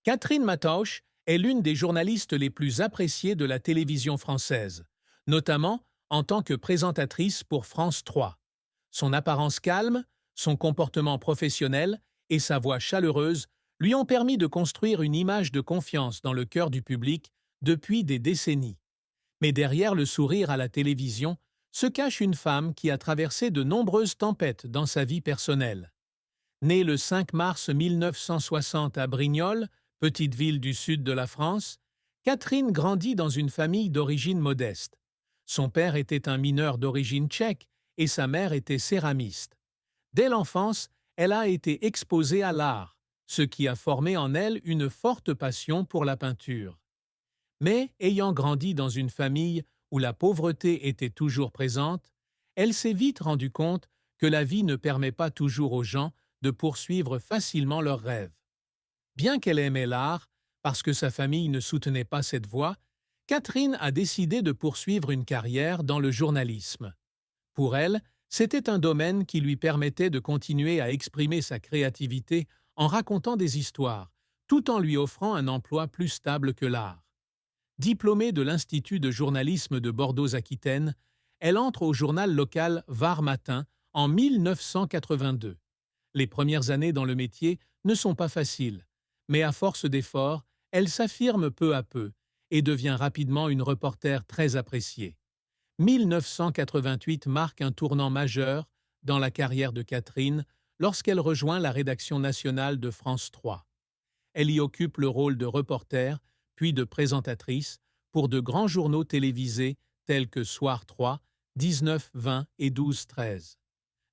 Catherine Matauch est l'une des journalistes les plus appréciées de la télévision française, notamment en tant que présentatrice pour France 3. Son apparence calme, son comportement professionnel et sa voix chaleureuse lui ont permis de construire une image de confiance dans le cœur du public depuis des décennies. Mais derrière le sourire à la télévision se cache une femme qui a traversé de nombreuses tempêtes dans sa vie personnelle. Née le 5 mars 1960 à Brignoles, petite ville du sud de la France, Catherine grandit dans une famille d'origine modeste. Son père était un mineur d'origine tchèque et sa mère était céramiste. Dès l'enfance, elle a été exposée à l'art, ce qui a formé en elle une forte passion pour la peinture. Mais, ayant grandi dans une famille où la pauvreté était toujours présente, elle s'est vite rendue compte que la vie ne permet pas toujours aux gens de poursuivre facilement leurs rêves. Bien qu'elle aimait l'art, parce que sa famille ne soutenait pas cette voie, Catherine a décidé de poursuivre une carrière dans le journalisme. Pour elle, c'était un domaine qui lui permettait de continuer à exprimer sa créativité en racontant des histoires, tout en lui offrant un emploi plus stable que l'art. Diplômée de l'Institut de journalisme de Bordeaux-Aquitaine, elle entre au journal local Var Matin en 1982. Les premières années dans le métier ne sont pas faciles, mais à force d'efforts, elle s'affirme peu à peu et devient rapidement une reporter très appréciée. 1988 marque un tournant majeur dans la carrière de Catherine lorsqu'elle rejoint la rédaction nationale de France 3. Elle y occupe le rôle de reporter, puis de présentatrice, pour de grands journaux télévisés tels que Soir 3, 19-20 et 12-13.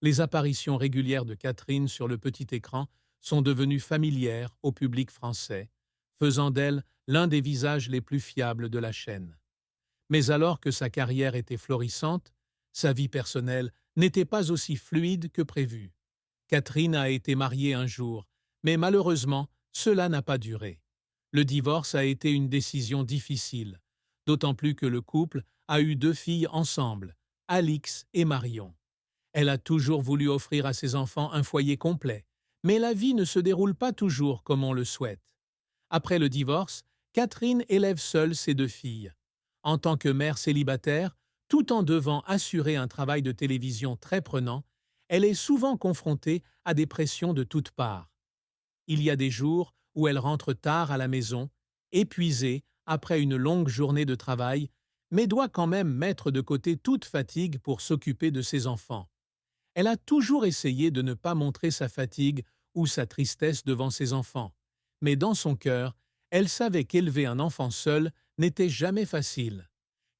Les apparitions régulières de Catherine sur le petit écran sont devenues familières au public français, faisant d'elle l'un des visages les plus fiables de la chaîne. Mais alors que sa carrière était florissante, sa vie personnelle n'était pas aussi fluide que prévu. Catherine a été mariée un jour, mais malheureusement, cela n'a pas duré. Le divorce a été une décision difficile, d'autant plus que le couple a eu 2 filles ensemble, Alix et Marion. Elle a toujours voulu offrir à ses enfants un foyer complet, mais la vie ne se déroule pas toujours comme on le souhaite. Après le divorce, Catherine élève seule ses 2 filles. En tant que mère célibataire, tout en devant assurer un travail de télévision très prenant, elle est souvent confrontée à des pressions de toutes parts. Il y a des jours où elle rentre tard à la maison, épuisée après une longue journée de travail, mais doit quand même mettre de côté toute fatigue pour s'occuper de ses enfants. Elle a toujours essayé de ne pas montrer sa fatigue ou sa tristesse devant ses enfants, mais dans son cœur, elle savait qu'élever un enfant seul n'était jamais facile.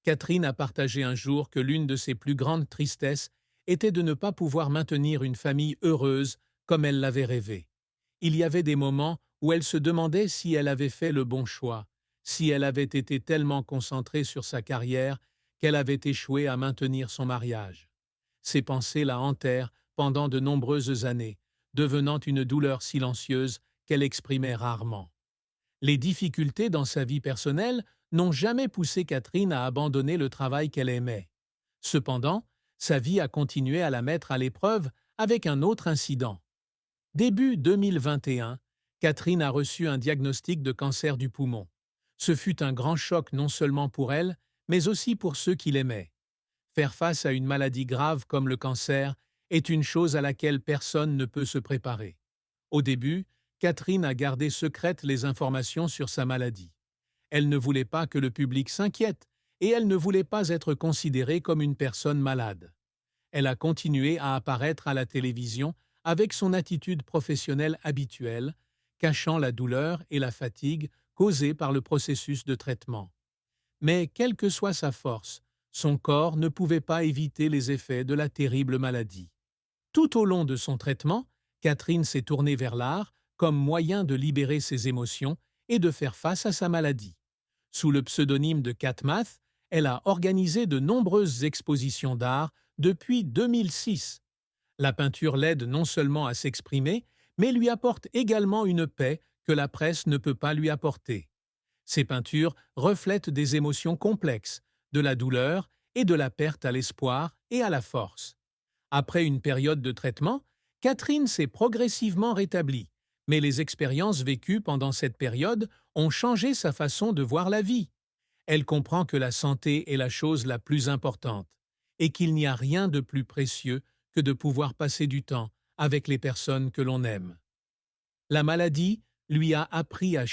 Catherine a partagé un jour que l'une de ses plus grandes tristesses était de ne pas pouvoir maintenir une famille heureuse comme elle l'avait rêvé. Il y avait des moments où elle se demandait si elle avait fait le bon choix, si elle avait été tellement concentrée sur sa carrière qu'elle avait échoué à maintenir son mariage. Ces pensées la hantèrent pendant de nombreuses années, devenant une douleur silencieuse qu'elle exprimait rarement. Les difficultés dans sa vie personnelle n'ont jamais poussé Catherine à abandonner le travail qu'elle aimait. Cependant, sa vie a continué à la mettre à l'épreuve avec un autre incident. Début 2021, Catherine a reçu un diagnostic de cancer du poumon. Ce fut un grand choc non seulement pour elle, mais aussi pour ceux qui l'aimaient. Faire face à une maladie grave comme le cancer est une chose à laquelle personne ne peut se préparer. Au début, Catherine a gardé secrètes les informations sur sa maladie. Elle ne voulait pas que le public s'inquiète et elle ne voulait pas être considérée comme une personne malade. Elle a continué à apparaître à la télévision avec son attitude professionnelle habituelle, cachant la douleur et la fatigue causées par le processus de traitement. Mais quelle que soit sa force, son corps ne pouvait pas éviter les effets de la terrible maladie. Tout au long de son traitement, Catherine s'est tournée vers l'art comme moyen de libérer ses émotions et de faire face à sa maladie. Sous le pseudonyme de Catmath, elle a organisé de nombreuses expositions d'art depuis 2006. La peinture l'aide non seulement à s'exprimer, mais lui apporte également une paix que la presse ne peut pas lui apporter. Ses peintures reflètent des émotions complexes, de la douleur et de la perte à l'espoir et à la force. Après une période de traitement, Catherine s'est progressivement rétablie, Mais les expériences vécues pendant cette période ont changé sa façon de voir la vie. Elle comprend que la santé est la chose la plus importante et qu'il n'y a rien de plus précieux que de pouvoir passer du temps avec les personnes que l'on aime. La maladie lui a appris à